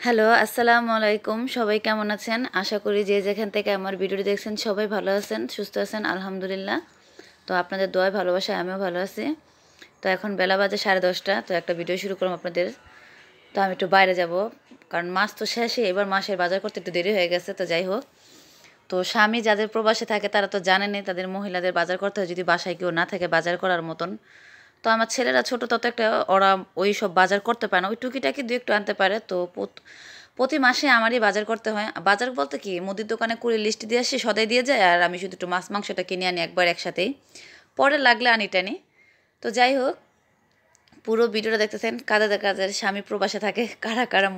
Hello, আসসালামু আলাইকুম। সবাই কেমন আছেন? আশা করি যে যেখান থেকে আমার ভিডিওটি দেখছেন সবাই ভালো আছেন, সুস্থ আছেন, আলহামদুলিল্লাহ। তো আপনাদের দোয়ায় ভালোবাসায় আমিও ভালো আছি। তো এখন বেলা বাজে 10:30। তো একটা ভিডিও শুরু করলাম আপনাদের। তো আমি একটু বাইরে যাব, কারণ মাস তো শেষে, এবার মাসের বাজার করতে একটু দেরি হয়ে গেছে। তো যাই হোক, তো স্বামী যাদের প্রবাসে থাকে তারা তো জানেনই, তাদের মহিলাদের বাজার করতে হয় যদি বাসায় কেউ না থাকে বাজার করার মতন। তো আমার ছেলেরা ছোট, তত একটা ওরা ওই সব বাজার করতে পারে না, ওই টুকিটাকি দু একটু আনতে পারে। তো প্রতি মাসে আমারই বাজার করতে হয়। বাজার বলতে কি, মুদির দোকানে কুড়ি লিস্ট দিয়ে আসি, সদাই দিয়ে যায়, আর আমি শুধু একটু মাছ মাংসটা কিনে আনি একবার একসাথেই, পরে লাগলে আনি টানি। তো যাই হোক, পুরো ভিডিওটা দেখতেছেন। কাদের কাদের স্বামী প্রবাসে থাকে, কারা কারা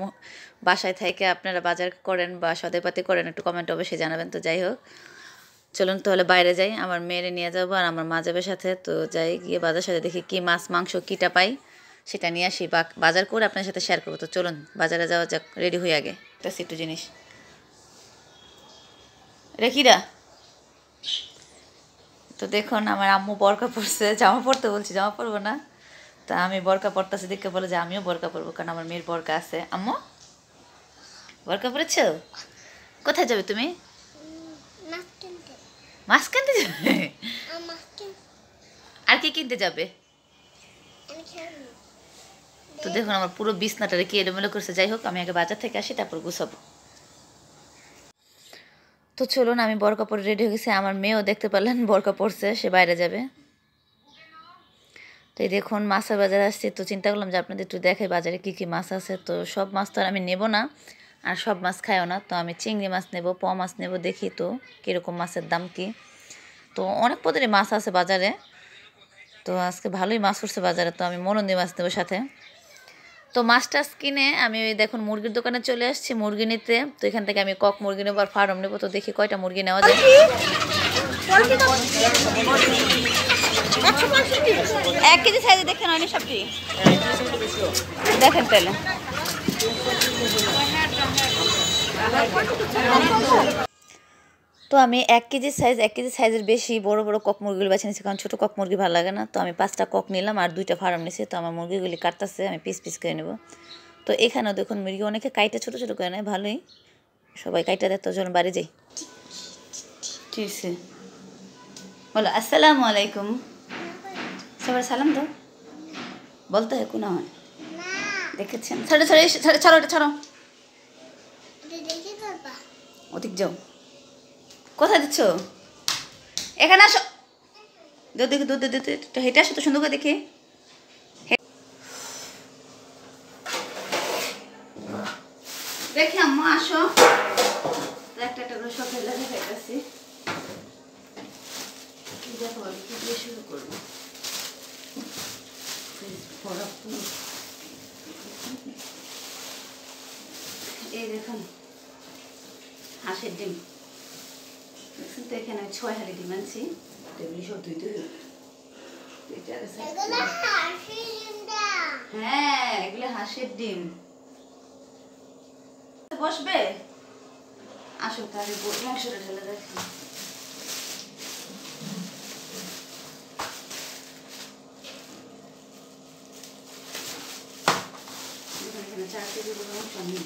বাসায় থেকে আপনারা বাজার করেন বা সদাইপাতি করেন, একটু কমেন্ট অবশ্যই জানাবেন। তো যাই হোক, চলুন তাহলে বাইরে যাই, আমার মেয়েরে নিয়ে যাবো আর আমার মা যাবে সাথে। তো যাই, গিয়ে বাজার সাথে দেখি কি মাছ মাংস কিটা পাই সেটা নিয়ে আসি, বা বাজার করে আপনার সাথে শেয়ার করবো। তো চলুন বাজারে যাওয়া যাক, রেডি হয়ে আগে একটা একটু জিনিস রেখিরা। তো দেখুন, আমার আম্মু বরকা পরছে, জামা পরতে বলছি, জামা পরবো না। তা আমি বরকা পরতেছি দেখে বলে যে আমিও বরকা পরবো, কারণ আমার মেয়ের বরকা আছে। আম্মু বরকা পরেছ? কোথায় যাবে তুমি? মাছ কিনতে যাবে? আর কি কিনতে যাবে? তো দেখুন, আমার পুরো বিছনাটা কি এলোমেলো করছে। যাই হোক, আমি আগে বাজার থেকে আসি, তারপর গুছাবো। তো চলুন, আমি বরকা পরে রেডি হয়ে গেছি। আমার মেয়েও দেখতে পারলেন বরকা পরছে, সে বাইরে যাবে। তো এই দেখুন, মাছের বাজারে আসছি। তো চিন্তা করলাম যে আপনাদের একটু দেখে বাজারে কি কি মাছ আছে। তো সব মাছ তো আর আমি নেব না, আর সব মাছ খাইও না। তো আমি চিংড়ি মাছ নেব, পোয়া মাছ নেব, দেখি তো কীরকম মাছের দাম কি। তো অনেক পদেরই মাছ আছে বাজারে। তো আজকে ভালোই মাছ উঠছে বাজারে, তো আমি মরন্দি মাছ নেবো সাথে। তো মাছ টাছ কিনে আমি ওই দেখুন মুরগির দোকানে চলে আসছি মুরগি নিতে। তো এখান থেকে আমি কক মুরগি নেবো আর ফার্ম নেবো। তো দেখি কয়টা মুরগি নেওয়া যায়। 1 কেজি সাইজে দেখেন, হয়নি সবটি দেখেন তাহলে। তো আমি 1 কেজি সাইজ, 1 কেজি সাইজের বেশি বড় বড় কক মুরগিগুলো বেছে নিচ্ছি, কারণ ছোটো কক মুরগি ভালো লাগে না। তো আমি 5টা কক নিলাম আর 2টা ফার্ম নিছি। তো আমার মুরগিগুলি কাটতেছে, আমি পিস পিস করে নেব। তো এখানেও দেখুন মুরগি অনেকে কাইটা ছোটো ছোটো করে নেয়, ভালোই সবাই কাইটা দেয়। তো চলুন বাড়ি যাই। ঠিক আছে, বলো আসসালামু আলাইকুম। সবার সালাম দাও, বলতে হয় কোনো হয়। দেখেছেন, ছাড়ো ছাড়ো ছাড়ো ছাড়ো, ওটা ছাড়ো, ওদিক যাও। কোথায় দিচ্ছ? এখানে আসো, দুধ দেখি, দুধ দিতে হেঁটে আসো তো সুন্দর করে দেখি। দেখি আম্মা আসো, একটা একটা করে সব ফেলে দেখাইতেছি। কি দেখো, কি দিয়ে শুরু করবো? এই দেখুন হাঁসের ডিম দেখছেন তো, এখানে 6 হালি ডিম আনছি। এগুলি সব ধুইতে হবে। হ্যাঁ, এগুলো হাঁসের ডিম। বসবে, আসো তাহলে মাংসটা ঢেলে দেখি। এখানে 4 কেজি মাংস আমি।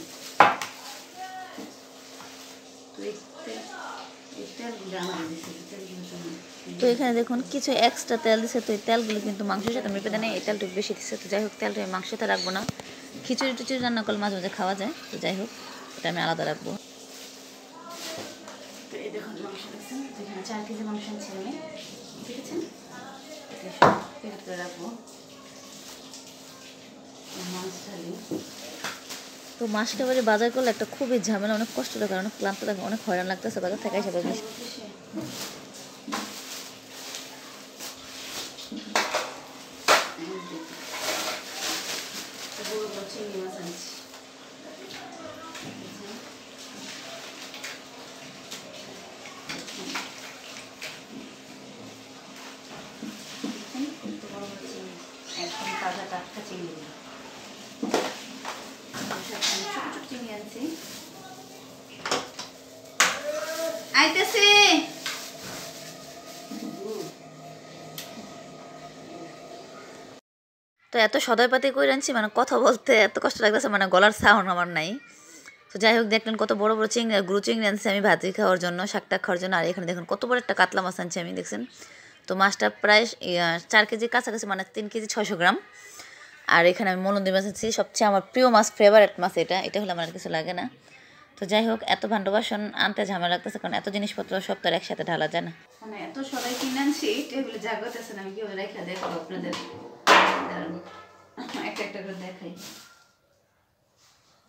তো এখানে দেখুন কিছু এক্সট্রা তেল দিচ্ছে। তো এই তেলগুলো কিন্তু মাংসের সাথে মেপে দেয় না, এই তেলটা বেশি দিচ্ছে। তো যাই হোক, তেলটা মাংসতে রাখবো না, খিচুড়ি টিচুড়ি রান্না করলে মাঝে মাঝে খাওয়া যায়। তো যাই হোক, এটা আমি আলাদা রাখবো। তো এই দেখুন মাংস দেখছেন, তো এখানে 4 কেজি মাংস আনছি আমি, দেখেছেন। এটা রাখবো মাছ ঢালি। তো মাছটা বাড়ি বাজার করলে একটা খুবই ঝামেলা, অনেক কষ্ট লাগে, অনেক ক্লান্ত লাগে, অনেক হয়রান লাগতেছে বাজার থেকে এসে। একদম তাজা টাটকা চিংড়ি, ছোট ছোট চিংড়ি আনছি। আইতেছে। তো এত সদয়পাতি করে আনছি, মানে কথা বলতে এত কষ্ট লাগতেছে, মানে গলার সাউন্ড আমার নাই। তো যাই হোক দেখলেন কত বড় বড় চিংড়ি, গুঁড়ো চিংড়ি আনছি আমি ভাজি খাওয়ার জন্য, শাকটা খাওয়ার জন্য। আর এখানে দেখুন কত বড় একটা কাতলা মাছ আনছি আমি, দেখছেন। তো মাছটা প্রায় 4 কেজি কাছাকাছি, মানে 3 কেজি 600 গ্রাম। আর এখানে আমি মলন্দি মাছ আনছি, সবচেয়ে আমার প্রিয় মাছ, ফেভারিট মাছ এটা হলে আমার কিছু লাগে না। তো যাই হোক এত ভাণ্ড বাসন আনতে ঝামেলা লাগতেছে, কারণ এত জিনিসপত্র সব তো একসাথে ঢালা যায় না। মানে এত সবাই কিনে আনছি, টেবিলে জায়গাতেছে না, আমি কীভাবে রেখে দেখাবো আপনাদের, একটা একটা করে দেখাই।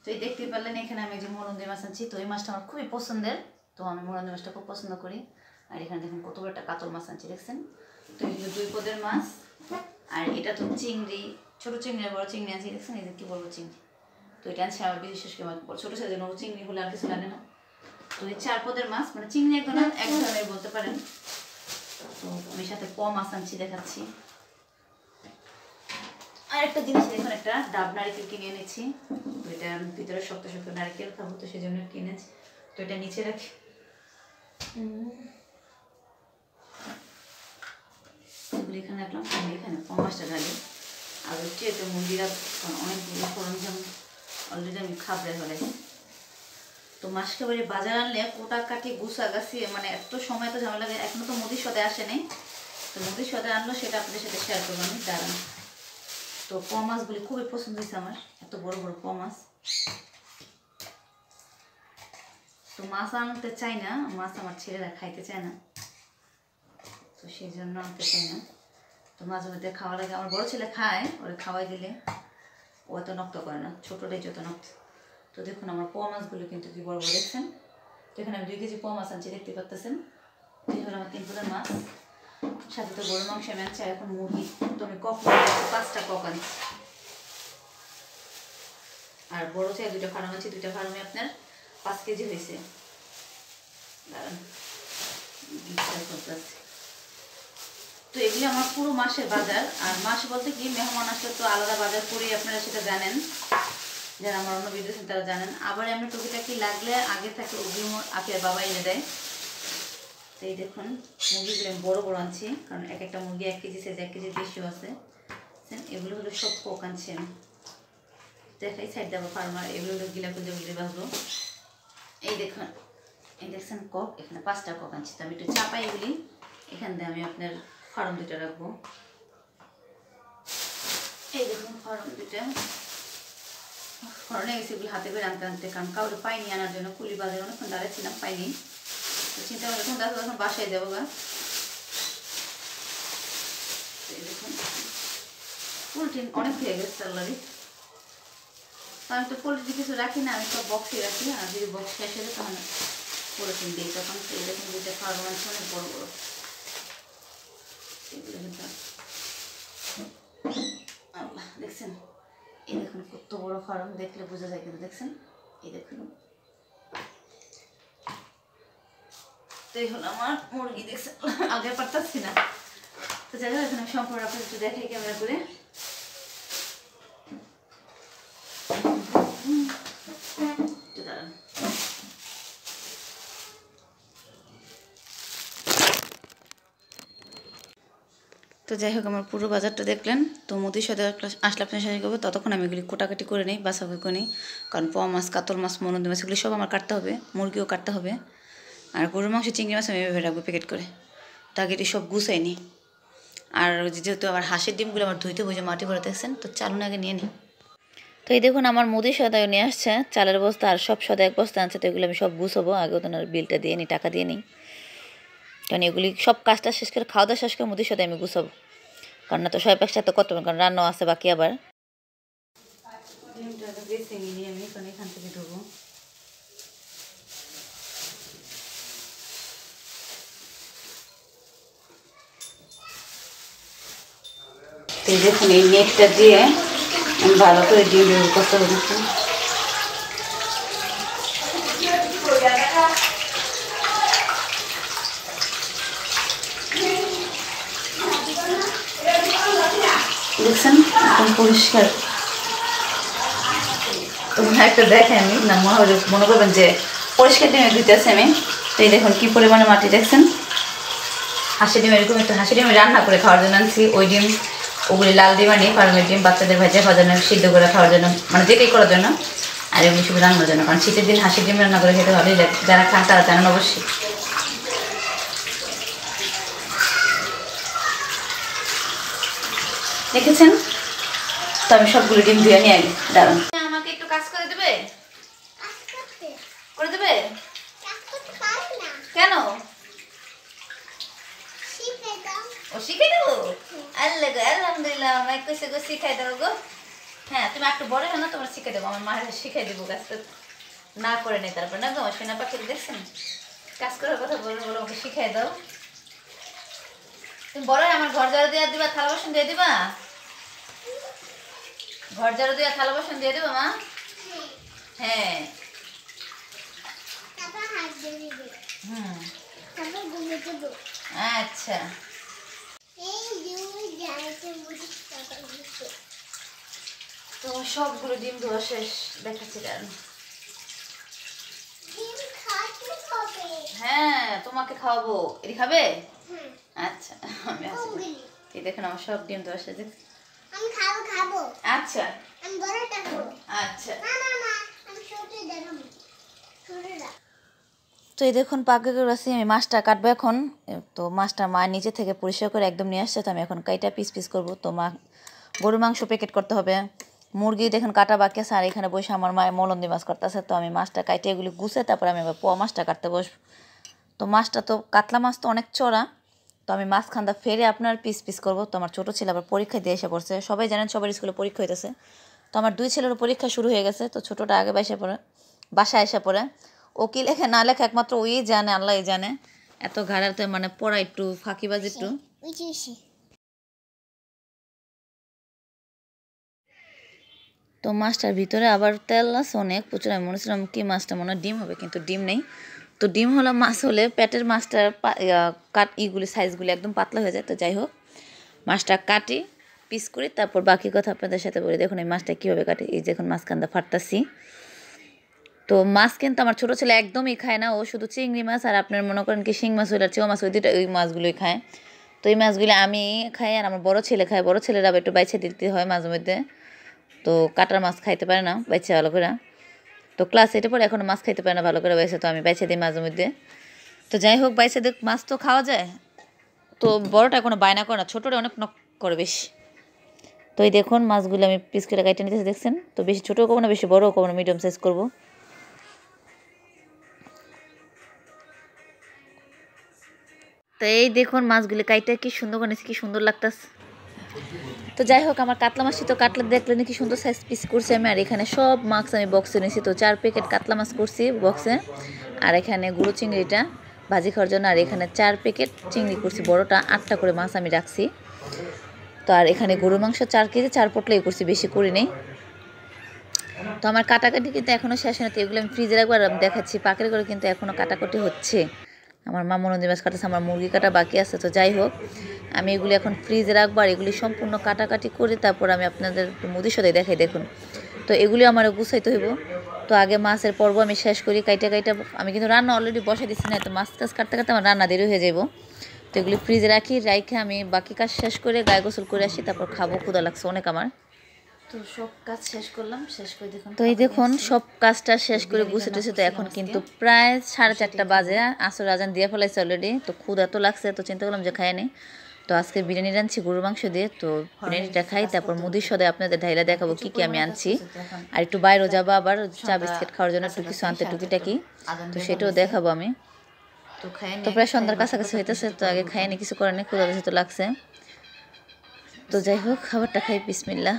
তো এই দেখতে পারলেন এখানে আমি যে মলন্দি মাছ আনছি। তো এই মাছটা আমার খুবই পছন্দের, তো আমি মলন্দি মাছটা খুব পছন্দ করি। আর এখানে দেখুন কত বড় একটা কাতল মাছ আনছি, দেখছেন। তো এগুলো 2 পদের মাছ। আর এটা তো চিংড়ি, ছোটো চিংড়ি আর বড় চিংড়ি আনছি, দেখছেন। এই যে কী বলবো চিংড়ি, তো এটা আনছি আমার বিশেষ করে ছোটো সাইজের চিংড়ি হলে আর কিছু লাগে না। তো এই 4 পদের মাছ, মানে চিংড়ি এক ধরনের বলতে পারেন। তো আমি সাথে মাছ আনছি, দেখাচ্ছি। আর একটা জিনিস দেখুন, একটা ডাব নারিকেল কিনে এনেছি। তো এটা ভিতরে শক্ত শক্ত নারিকেল খাবো, তো সেই জন্য কিনেছি। তো এটা নিচে রাখি। এগুলো এখানে রাখলাম, আমি এখানে মাছটা ঢালি। আর হচ্ছে তো মুরগিরা অনেকগুলো সরঞ্জাম অলরেডি আমি খাবড়ে ফেলেছি। তো মাছটা বাড়ি বাজার আনলে কোটা কাটি গুছা গাছি, মানে এত সময় তো ঝামেলা লাগে। এখনো তো মুদির সদায় আসে নাই, তো মুদির সদায় আনলো সেটা আপনাদের সাথে শেয়ার করবো আমি, দাঁড়ান। তো মাছগুলি খুবই পছন্দ হয়েছে আমার, এত বড় বড় মাছ। তো মাছ আনতে চাই না, মাছ আমার ছেলেরা খাইতে চায় না, তো সেই জন্য আনতে চাই না। তো মাঝে মধ্যে খাওয়া লাগে, আমার বড় ছেলে খায়, ওরে খাওয়াই দিলে ও এত নক্ত করে না, ছোটোটাই যত নক্ত। তো দেখুন আমার মাছগুলো কিন্তু কি বড় বড়, দেখছেন। তো এখানে আমি 2 কেজি মাছ আনছি, দেখতে পাচ্ছেন। এই হলো আমার 3 পদের মাছ, সাথে তো গরুর মাংস আমি আনছি। আর এখন মুরগি, তো আমি 5টা কক আনছি। আর বড় চাই 2টা ফার্ম আছে, 2টা ফার্মে আপনার 5 কেজি হয়েছে। দাঁড়ান, তো এগুলি আমার পুরো মাসের বাজার। আর মাস বলতে কি, মেহমান আসলে তো আলাদা বাজার করি, আপনারা সেটা জানেন, যারা আমার অন্য ভিডিও আছেন তারা জানেন। আবার আমি টুকিটাকি লাগলে আগে থেকে অগ্রিম আপিয়ার বাবা এনে দেয়। তো এই দেখুন মুরগিগুলো আমি বড় বড় আনছি, কারণ এক একটা মুরগি 1 কেজি সাইজ, 1 কেজির বেশিও আছে। এগুলো হলো সব কক আনছি আমি, দেখাই সাইড দেবো ফার্মার। এগুলো হলো গিলা করে যেগুলি বাঁধবো। এই দেখুন, এই দেখছেন কক, এখানে 5টা কক আনছি। তো আমি একটু চাপাই এগুলি, এখান দিয়ে আমি আপনার ফার্ম 2টা রাখবো। এই দেখুন ফার্ম 2টা ফরনে গেছি, এগুলি হাতে করে আনতে আনতে, কারণ কাউকে পাইনি আনার জন্য। কুলি বাজারে অনেকক্ষণ দাঁড়াচ্ছিলাম, পাইনি। তো চিন্তা করে এখন দেখো এখন বাসায় যাবো গা। এই দেখুন পোলট্রি অনেক হয়ে গেছে অলরেডি। তো আমি তো পোলট্রি কিছু রাখি না, আমি সব বক্সে রাখি। আর যদি বক্স শেষ হয়ে যায় তখন পোলট্রি দিই তখন। তো এই দেখুন 2টা ফার্ম আছে, অনেক বড় বড়। এগুলো কিন্তু আল্লাহ, দেখছেন। এই দেখুন কত বড় ফার্ম, দেখলে বোঝা যায় কিন্তু, দেখছেন। এই দেখুন, তো এই হলো আমার মুরগি, দেখছেন। আগে পারতাছি না, তো যাই হোক এখন আমি সম্পূর্ণ আপনাদের একটু দেখাই ক্যামেরা করে। দাঁড়ান, তো যাই হোক আমার পুরো বাজারটা দেখলেন। তো মুদির সাথে আসলে আপনার সাথে করবো, ততক্ষণ আমি এগুলি কোটাকাটি করে নিই, বাছাবাছি করে নিই। কারণ মাছ, কাতল মাছ, মলন্দি মাছ এগুলি সব আমার কাটতে হবে, মুরগিও কাটতে হবে। আর গরুর মাংস, চিংড়ি মাছ আমি এভাবে রাখবো প্যাকেট করে, তাকে এটি সব গুছাই নিই। আর যেহেতু আমার হাঁসের ডিমগুলো আমার ধুইতে বুঝে মাটি ভরে দেখছেন, তো চালুন আগে নিয়ে নিই। তো এই দেখুন আমার মুদির সদায় নিয়ে আসছে চালের বস্তা, আর সব সদায় 1 বস্তা আনছে। তো এগুলো আমি সব গুছাবো, আগে ওদের বিলটা দিয়ে নিই, টাকা দিয়ে নিই। কারণ এগুলি সব কাজটা শেষ করে, খাওয়া দাওয়া শেষ করে মুদির সদায় আমি গুছাবো, কারণ না তো সবাই পাশে তো কত, কারণ রান্নাও আছে বাকি। আবার ডিমটা বেছে নিয়ে আমি এখান থেকে ঢুকবো। তো দেখুন এই নেটটা দিয়ে আমি ভালো করে ডিম বের করতে হবে। দেখছেন একদম পরিষ্কার। তো একটা দেখেন আমি না, মনে করবেন যে পরিষ্কার ডিমে ধুইতেছে আমি। তো এই দেখুন কী পরিমাণে মাটি, দেখছেন। হাঁসি ডিম এরকম একটু হাঁসি ডিম রান্না করে খাওয়ার জন্য আনছি। ওই ডিম, ওগুলি লাল ডিম আনি, ফার্মের ডিম, বাচ্চাদের ভাজা খাওয়ার জন্য, সিদ্ধ করে খাওয়ার জন্য, মানে যেটাই করার জন্য। আর এগুলো শুধু রান্নার জন্য, কারণ শীতের দিন হাঁসের ডিম রান্না করে খেতে ভালোই লাগে। যারা খান তারা জানেন অবশ্যই। দেখেছেন তো আমি সবগুলো ডিম ধুয়ে নিয়ে আগে দাঁড়ান। আমাকে একটু কাজ করে দেবে? করে দেবে? কেন? ও শিখে দেবো? আল্লাহ গো, আলহামদুলিল্লাহ, আমায় কইছে গো শিখাই দেবো গো। হ্যাঁ, তুমি একটু বড় হো না, তোমার শিখে দেবো। আমার মায়ের শিখাই দেবো কাজ না করে নেই তারপর না গো। সোনা পাখি দেখছেন কাজ করার কথা বলে বলে ওকে শিখাই দাও। তুমি বড় আমার ঘর ঝাড়ু দিয়ে দিবা, থালা বাসন দিয়ে দিবা? ঘর ঝাড়ু দিয়ে থালা বাসন দিয়ে দিবা মা? হ্যাঁ। আচ্ছা, তো সবগুলো ডিম ধোয়া শেষ, দেখাচ্ছি কারণ। হ্যাঁ, তোমাকে খাওয়াবো। এটি খাবে? আচ্ছা, আমি আসবো। এই দেখেন আমার সব ডিম ধোয়া শেষ। আমি খাবো। আচ্ছা, আমি বড়টা খাবো। আচ্ছা, তো এই দেখুন পাকে করেছি আমি। মাছটা কাটবো এখন। তো মাছটা মা নিচে থেকে পরিষ্কার করে একদম নিয়ে আসছে, তো আমি এখন কাইটা পিস পিস করবো। তো মা গরুর মাংস প্যাকেট করতে হবে, মুরগি দেখেন কাটা বাকি আছে, আর এখানে বসে আমার মায়ের মলন্দি মাছ করতেছে। তো আমি মাছটা কাইটে এগুলি গুছে তারপরে আমি পোয়া মাছটা কাটতে বসবো। তো মাছটা তো কাতলা মাছ তো অনেক চড়া, তো আমি মাছখানটা ফেরে আপনার পিস পিস করবো। তো আমার ছোটো ছেলে আবার পরীক্ষা দিয়ে এসে পড়ছে, সবাই জানেন সবার স্কুলে পরীক্ষা হইতেছে। তো আমার দুই ছেলেরও পরীক্ষা শুরু হয়ে গেছে। তো ছোটোটা আগে বাসায় এসে পড়ে। ও কি লেখে না লেখে একমাত্র ওই জানে, আল্লাহ জানে। এত ঘাড়াতে মানে পড়া একটু ফাঁকিবাজ একটু। তো মাছটার ভিতরে আবার তেল আছে অনেক প্রচুর। আমি মনে ছিলাম কি মাছটা মনে হয় ডিম হবে, কিন্তু ডিম নেই। তো ডিম হলো মাছ হলে পেটের মাছটার ইগুলি সাইজগুলি একদম পাতলা হয়ে যায়। তো যাই হোক, মাছটা কাটি পিস করি, তারপর বাকি কথা আপনাদের সাথে বলি। দেখুন এই মাছটা কীভাবে কাটি। এই দেখুন মাছখানটা ফাটতাছি। তো মাছ কিন্তু আমার ছোটো ছেলে একদমই খায় না, ও শুধু চিংড়ি মাছ আর আপনার মনে করেন কি শিং মাছ হইলে চেও মাছ ওই দুটো ওই মাছগুলোই খায়। তো এই মাছগুলি আমি খাই আর আমার বড় ছেলে খায়। বড় ছেলেরা আবার একটু বাইছে দিতে হয় মাঝে মধ্যে, তো কাটার মাছ খাইতে পারে না বাইছে ভালো করে। তো ক্লাস 8-এ পরে এখনও মাছ খাইতে পারে না ভালো করে বাইছে, তো আমি বাইছে দিই মাঝে মধ্যে। তো যাই হোক, বাইছে দেখ মাছ তো খাওয়া যায়। তো বড়টা কোনো বায়না করে না, ছোটোটা অনেক নক করে বেশি। তো এই দেখুন মাছগুলো আমি পিস করে কাটে নিতেছি, দেখছেন। তো বেশি ছোটো করবো না, বেশি বড়ও করবো না, মিডিয়াম সাইজ করবো। তো এই দেখুন মাছগুলি কাইটা কি সুন্দর বানিয়েছি, কি সুন্দর লাগতেছে। তো যাই হোক, আমার কাতলা মাছটি তো কাটলে দেখলেন কি সুন্দর সাইজ পিস করছি আমি। আর এখানে সব মাছ আমি বক্সে নিয়েছি। তো 4 প্যাকেট কাতলা মাছ করছি বক্সে, আর এখানে গুঁড়ো চিংড়িটা ভাজি খাওয়ার জন্য, আর এখানে 4 প্যাকেট চিংড়ি করছি বড়টা, 8টা করে মাছ আমি রাখছি। তো আর এখানে গরুর মাংস 4 কেজি 4 পটলাই করছি, বেশি করি নেই। তো আমার কাটাকাটি কিন্তু এখনও শেষ হয় না। তো এগুলো আমি ফ্রিজে রাখবো আর দেখাচ্ছি পাকের করে কিন্তু এখনও কাটাকাটি হচ্ছে। আমার মা মনোজি মাছ কাটাচ্ছে, আমার মুরগি কাটা বাকি আছে। তো যাই হোক, আমি এগুলি এখন ফ্রিজে রাখবো আর এগুলি সম্পূর্ণ কাটাকাটি করে তারপর আমি আপনাদের মুদির সাথে দেখাই। দেখুন, তো এগুলি আমার গুছাইতে হইব। তো আগে মাছের পর্ব আমি শেষ করি কাইটা। আমি কিন্তু রান্না অলরেডি বসে দিচ্ছি না, তো মাছ টাছ কাটতে কাটতে আমার রান্না দেরি হয়ে যাব। তো এগুলি ফ্রিজে রাখে আমি বাকি কাজ শেষ করে গায়ে গোসল করে আসি, তারপর খাবো। ক্ষুধা লাগছে অনেক আমার। তো সব কাজ শেষ করলাম, শেষ করে দেখুন। তো এই দেখুন সব কাজটা শেষ করে গুছে টুছে। তো এখন কিন্তু প্রায় 4:30 বাজে, আসর আজান দিয়ে ফেলাইছে অলরেডি। তো ক্ষুধা তো লাগছে, তো চিন্তা করলাম যে খাই নি। তো আজকে বিরিয়ানি রাঁধছি গরুর মাংস দিয়ে। তো বিরিয়ানিটা খাই, তারপর মুদির সদে আপনাদের ঢাইলা দেখাবো কি কি আমি আনছি। আর একটু বাইরেও যাবো আবার চা বিস্কিট খাওয়ার জন্য, একটু কিছু আনতে টুকিটাকি, তো সেটাও দেখাবো আমি। তো প্রায় সন্ধ্যার কাছাকাছি হইতেছে, তো আগে খাই নি, কিছু করার নেই, ক্ষুধা তো লাগছে। তো যাই হোক, খাবারটা খাই, বিসমিল্লাহ।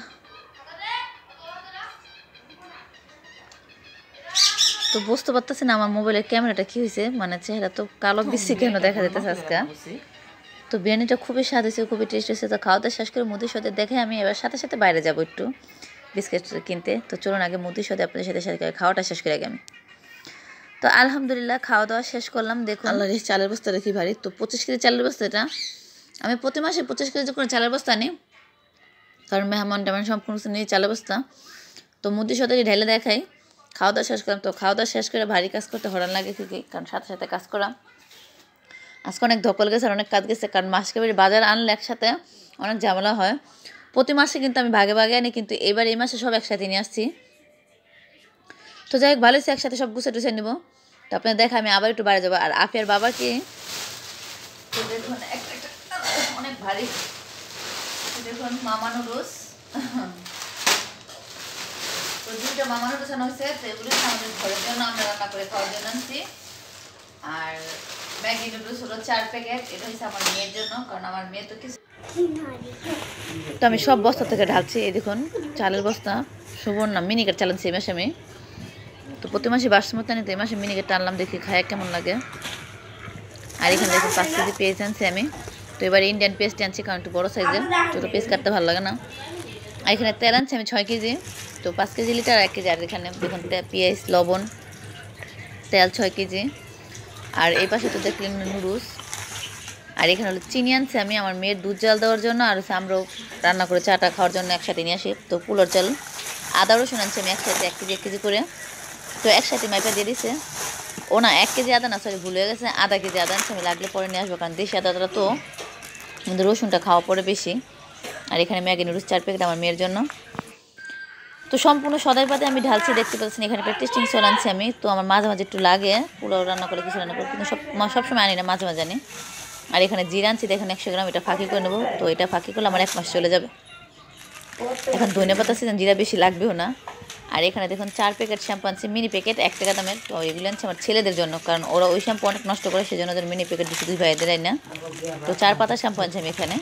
তো বুঝতে পারতেছি না আমার মোবাইলের ক্যামেরাটা কি হয়েছে, মানে চেহারা তো কালো বেশি কেন দেখা যেতেছে আজকে। তো বিরিয়ানিটা খুবই স্বাদ হয়েছে, খুবই টেস্ট হয়েছে। তো খাওয়া দাওয়া শেষ করে মুদির সাথে দেখে আমি এবার সাথে সাথে বাইরে যাবো একটু বিস্কিট কিনতে। তো চলুন আগে মুদির সাথে আপনাদের সাথে সাথে খাওয়াটা শেষ করে আগে আমি। তো আলহামদুলিল্লাহ খাওয়া দাওয়া শেষ করলাম। দেখুন আল্লাহর চালের বস্তাটা কি ভারী। তো 25 কেজি চালের বস্তা, এটা আমি প্রতি মাসে 25 কেজি করে চালের বস্তা আনি, কারণ মেহমান টেমান সম্পূর্ণ নিয়ে চালের বস্তা। তো মুদির সাথে ঢেলে দেখাই। খাওয়া দাওয়া শেষ করলাম। তো খাওয়া দাওয়া শেষ করে ভারী কাজ করতে হরান লাগে ঠিকই, কারণ সাথে সাথে কাজ করা। আজকে অনেক ধকল গেছে আর অনেক কাজ গেছে, কারণ মাসকে বাজার আনলে একসাথে অনেক ঝামেলা হয়। প্রতি মাসে কিন্তু আমি ভাগে ভাগে আনি, কিন্তু এবার এই মাসে সব একসাথে নিয়ে আসছি। তো যাই হোক ভালো হয়েছে, একসাথে সব গুছিয়ে টুছিয়ে নিব। তো আপনার দেখা আমি আবার একটু বাইরে যাবো। আর আফিয়ার বাবাকে তো দেখুন একটা অনেক ভারী, দেখুন মামা নুডলস, তো 2টা মামা নুডলস আনা হয়েছে। তো এগুলো আমাদের ঘরের জন্য আমরা রান্না করে খাওয়ার জন্য আনছি। আর ম্যাগি নুডলস হলো 4 প্যাকেট, এটা হচ্ছে আমার মেয়ের জন্য, কারণ আমার মেয়ে তো কিছু। তো আমি সব বস্তা থেকে ঢালছি। এই দেখুন চালের বস্তা, সুবর্ণা মিনিকেট চালাচ্ছি এই মাসে আমি। তো প্রতি মাসে বাসমতি আনি, তো এই মাসে মিনিকেট টানলাম, দেখি খায় কেমন লাগে। আর এখানে দেখুন 5 কেজি পেঁয়াজ আনছি আমি। তো এবার ইন্ডিয়ান পেস্ট আনছি, কারণ একটু বড়ো সাইজের, ছোটো পেস্ট কাটতে ভালো লাগে না। আর এখানে তেল আনছি আমি 6 কেজি। তো 5 কেজি লিটার 1 কেজি। আর এখানে দেখুন পেঁয়াজ, লবণ, তেল 6 কেজি। আর এই পাশে তো দেখলেন নুডলস। আর এখানে হলো চিনি আনছি আমি আমার মেয়ের দুধ জাল দেওয়ার জন্য, আর হচ্ছে আমরাও রান্না করে চাটা খাওয়ার জন্য একসাথে নিয়ে আসি। তো পুলোর চাল, আদা রসুন আনছি আমি একসাথে 1 কেজি 1 কেজি করে। তো একসাথে মাইপা দিয়ে দিছে। ও না 1 কেজি আদা না, সরি ভুল হয়ে গেছে, আধা কেজি আদা আনছি আমি, লাগলে পরে নিয়ে আসবো, কারণ দেশি আদাটা তো কিন্তু রসুনটা খাওয়া পড়ে বেশি। আর এখানে ম্যাগি নুডলস 4 প্যাকেট আমার মেয়ের জন্য। তো সম্পূর্ণ সদাই পাতে আমি ঢালছি, দেখতে পাচ্ছেন। এখানে একটা টেস্টিং সল আনছি আমি। তো আমার মাঝে মাঝে একটু লাগে, পোলাও রান্না করে কিছু রান্না করে, কিন্তু সবসময় আনি না, মাঝে মাঝে আনি। আর এখানে জিরা আনছি, দেখেন 100 গ্রাম, এটা ফাঁকি করে নেবো। তো এটা ফাঁকি করলে আমার 1 মাস চলে যাবে। এখন ধনেপাতা সিজন, জিরা বেশি লাগবেও না। আর এখানে দেখুন 4 প্যাকেট শ্যাম্পু আনছি, মিনি প্যাকেট 1 টাকা দামের। তো এগুলো আনছি আমার ছেলেদের জন্য, কারণ ওরা ওই শ্যাম্পু অনেক নষ্ট করে, সেজন্য ওদের মিনি প্যাকেট দিচ্ছি 2 ভাইদের না। তো 4 পাতা শ্যাম্পু আনছি আমি এখানে।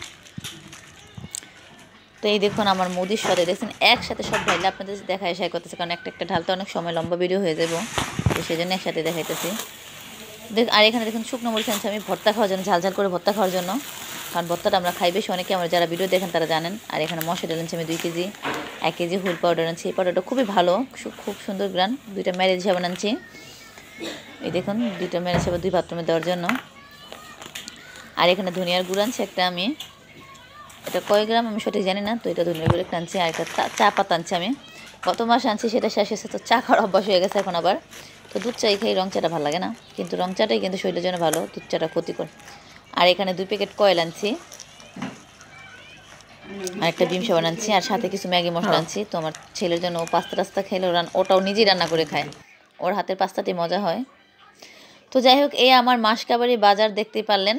তো এই দেখুন আমার মুদির সদে দেখছেন, একসাথে সব ঢাইলে আপনাদের দেখায় শেয়ার করতেছে, কারণ একটা ঢালতে অনেক সময়, লম্বা ভিডিও হয়ে যাবো, তো সেই জন্য একসাথে দেখাইতেছি। আর এখানে দেখুন শুকনো মরিচ আনছি আমি ভর্তা খাওয়ার জন্য, ঝাল ঝাল করে ভর্তা খাওয়ার জন্য, কারণ ভর্তাটা আমরা খাই বেশি, অনেকে আমরা যারা ভিডিও দেখেন তারা জানেন। আর এখানে মশলা ডাল আনছি আমি 2 কেজি, 1 কেজি হুইল পাউডার আনছি। এই পাউডারটা খুবই ভালো, খুব সুন্দর গ্রান। 2টা ম্যারেজ সাবান আনছি, এই দেখুন 2টা ম্যারেজ সাবান 2 বাথরুমে দেওয়ার জন্য। আর এখানে ধনিয়ার গুঁড়ো আনছি একটা আমি, এটা কয় গ্রাম আমি সঠিক জানি না। তো এটা ধনিয়ার গুঁড়ো একটা আনছি। আর একটা চা পাতা আনছি আমি, গত মাস আনছি, সেটা শেষ হয়েছে। তো চা খাওয়ার অভ্যাস হয়ে গেছে এখন আবার। তো দুধ চাই খাই, রং চাটা ভালো লাগে না, কিন্তু রং চাটাই কিন্তু শরীরের জন্য ভালো, দুধ চাটা ক্ষতিকর। আর এখানে 2 প্যাকেট কয়েল আনছি, আর একটা ডিম সাবান আনছি, আর সাথে কিছু ম্যাগি মশলা আনছি। তো আমার ছেলের জন্য ও পাস্তা টাস্তা খেলে, ওটাও নিজেই রান্না করে খায়, ওর হাতের পাস্তাটি মজা হয়। তো যাই হোক, এই আমার মাসকাবারি বাজার দেখতেই পারলেন।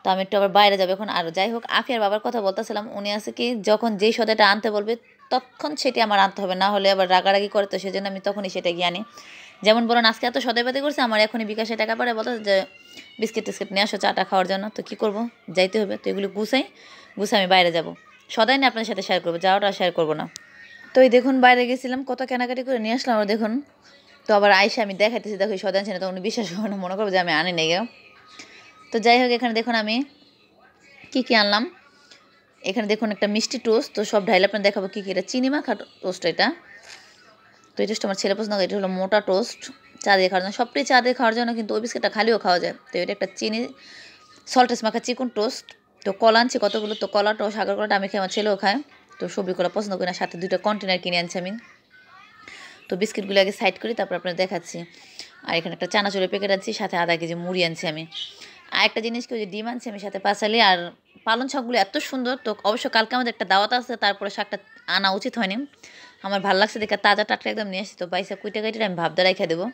তো আমি একটু আবার বাইরে যাবো এখন। আর যাই হোক, আফিয়ার বাবার কথা বলতেছিলাম, উনি আছে কি যখন যেই সদাটা আনতে বলবে তখন সেটি আমার আনতে হবে, না হলে আবার রাগারাগি করে, তো সেজন্য আমি তখনই সেটা গিয়ে আনি। যেমন বলুন আজকে এত সদাইপাতি করছে, আমার এখনই বিকাশে টাকা পাঠায় বলতে যে বিস্কিট টিস্কিট নিয়ে আসো চাটা খাওয়ার জন্য। তো কী করবো, যাইতে হবে। তো এগুলো গুছাই আমি বাইরে যাব, সদাই নিয়ে আপনাদের সাথে শেয়ার করবো, যাওয়াটা শেয়ার করবো না। তো এই দেখুন বাইরে গেছিলাম, কত কেনাকাটি করে নিয়ে আসলাম। আর দেখুন, তো আবার আইসা আমি দেখাইতেছি, দেখো সদাই আনছি না, তো উনি বিশ্বাস করে না, মনে করবো যে আমি আনি নেই গেও। তো যাই হোক, এখানে দেখুন আমি কী আনলাম। এখানে দেখুন একটা মিষ্টি টোস্ট, তো সব ঢাইলে আপনার দেখাবো কী এটা চিনি মাখা টোস্ট এটা। তো এই টোস্ট আমার ছেলে পছন্দ করে, এটা হলো মোটা টোস্ট, চা দিয়ে খাওয়ার জন্য, সবটাই চা দিয়ে খাওয়ার জন্য, কিন্তু ওই বিস্কিটটা খালিও খাওয়া যায়। তো এটা একটা চিনি সল্টেস মাখা চিকন টোস্ট। তো কলা আনছি কতগুলো, তো কলাটাও সাগর কলাটা আমি খাই, আমার ছেলেও খায়। তো সবজি কলা পছন্দ করি না, সাথে 2টা কন্টেনার কিনে আনছি আমি। তো বিস্কিটগুলো আগে সাইড করি, তারপর আপনার দেখাচ্ছি। আর এখানে একটা চানাচুরের প্যাকেট আনছি, সাথে আধা কেজি মুড়ি আনছি আমি। আর একটা জিনিস কি, ওই যে ডিম আনছি আমি, সাথে পাঁচালি। আর পালং শাকগুলো এত সুন্দর, তো অবশ্য কালকে আমাদের একটা দাওয়াত আছে, তারপরে শাকটা আনা উচিত হয়নি, আমার ভালো লাগছে দেখে, তাজা টাটকা একদম নিয়ে আসছি। তো বাইসা কুইটা কাইটে আমি ভাবদা রেখে দেবো।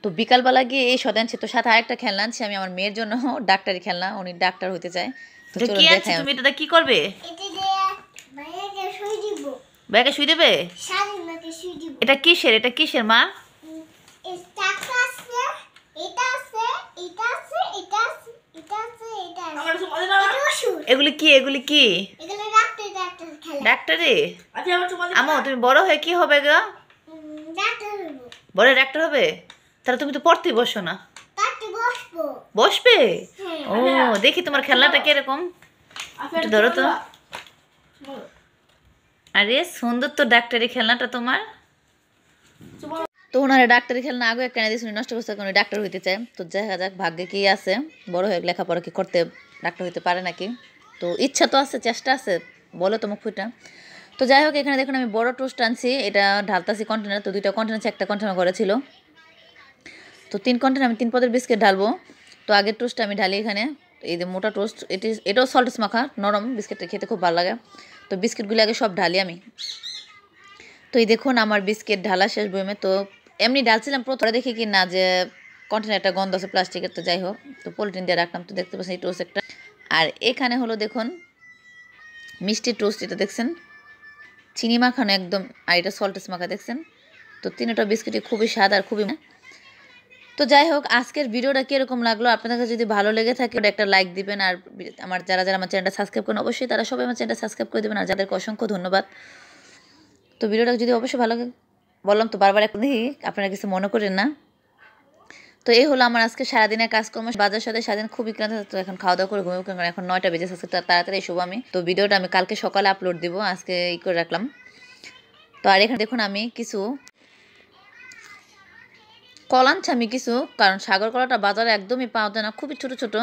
তো বিকালবেলা গিয়ে এই সদা আনছি। তো সাথে আরেকটা খেলনা আনছি আমি আমার মেয়ের জন্য, ডাক্তারি খেলনা, উনি ডাক্তার হতে চায়। তো চলুন দেখাই। তুমি এটা কি করবে? ব্যাগে শুই দেবে? এটা কিসের, এটা কিসের মা? এগুলি কি, এগুলি কি ডাক্তারি? আমো তুমি বড় হয়ে কি হবে গো? বড় ডাক্তার হবে? তাহলে তুমি তো পড়তেই বসো না। বসবে? ও দেখি তোমার খেলনাটা কিরকম, একটু ধরো তো। আরে সুন্দর তো ডাক্তারি খেলনাটা তোমার। তো ওনারা ডাক্তারি খেলনা আগে একটা দিয়েছিল, নষ্ট করতে, কোনো ডাক্তার হইতে চায়। তো দেখা যাক ভাগ্যে কি আছে, বড় হয়ে লেখাপড়া কি করতে ডাক্তার হইতে পারে নাকি। তো ইচ্ছা তো আছে, চেষ্টা আছে, বলো তো মুখ ফুটা। তো যাই হোক, এখানে দেখুন আমি বড় টোস্ট আনছি, এটা ঢালতাছি কন্টেনার। তো 2টা কন্টেনার আছে, একটা কন্টেনার করে ছিল। তো 3 কন্টেনার আমি 3 পদের বিস্কিট ঢালবো। তো আগের টোস্টটা আমি ঢালি এখানে, এই যে মোটা টোস্ট, এটাও সল্টেস মাখা, নরম বিস্কিটটা খেতে খুব ভালো লাগে। তো বিস্কিটগুলো আগে সব ঢালি আমি। তো তো এই দেখুন আমার বিস্কিট ঢালা শেষ বইমে। তো এমনি ঢালছিলাম প্রথমে দেখি কি না যে কন্টেনারটা গন্ধ আছে প্লাস্টিকের, তো যাই হোক তো পলিথিন দিয়ে রাখলাম। তো দেখতে পাচ্ছেন এই টোস্ট একটা, আর এখানে হলো দেখুন মিষ্টি টোস্ট, এটা দেখছেন চিনি মাখানো একদম, আর এটা সল্টেস মাখা দেখছেন। তো তিনটা বিস্কিটই খুবই স্বাদ আর খুবই। তো যাই হোক আজকের ভিডিওটা কীরকম লাগলো, আপনাদের কাছে যদি ভালো লেগে থাকে ওটা একটা লাইক দিবেন, আর আমার যারা আমার চ্যানেলটা সাবস্ক্রাইব করেন অবশ্যই তারা সবাই আমার চ্যানেলটা সাবস্ক্রাইব করে দেবেন, আর যাদেরকে অসংখ্য ধন্যবাদ। তো ভিডিওটা যদি অবশ্যই ভালো লাগে, বললাম তো বারবার এখন দেখি আপনারা কিছু মনে করেন না। তো এই হলো আমার আজকে সারাদিনের কাজকর্ম, বাজার সাথে সারাদিন খুবই ক্লান্ত। তো এখন খাওয়া দাওয়া করে ঘুমিয়ে, কারণ এখন 9টা বেজে আজকে তাড়াতাড়ি শুভ আমি। তো ভিডিওটা আমি কালকে সকালে আপলোড দিব, আজকে ই করে রাখলাম। তো আর এখানে দেখুন আমি কিছু কলা আনছি আমি কিছু, কারণ সাগর কলাটা বাজারে একদমই পাওয়া যায় না, খুবই ছোটো ছোটো।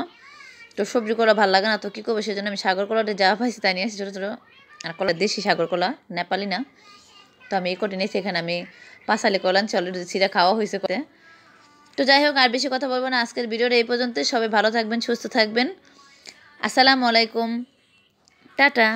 তো সবজি কলা ভালো লাগে না, তো কী করবো, সেই জন্য আমি সাগর কলাটা যা পাইছি তাই নিয়ে আসি ছোটো ছোটো। আর কলা দেশি সাগর কলা, নেপালি না। তো আমি এই কটি নিয়েছি, এখানে আমি পাঁচালি কলা আনছি, অলরেডি ছিঁড়া খাওয়া হয়েছে করে। তো যাই হোক আর বেশি কথা বলবো না, আজকের ভিডিওটা এই পর্যন্ত। সবাই ভালো থাকবেন, সুস্থ থাকবেন। আসসালামু আলাইকুম, টাটা।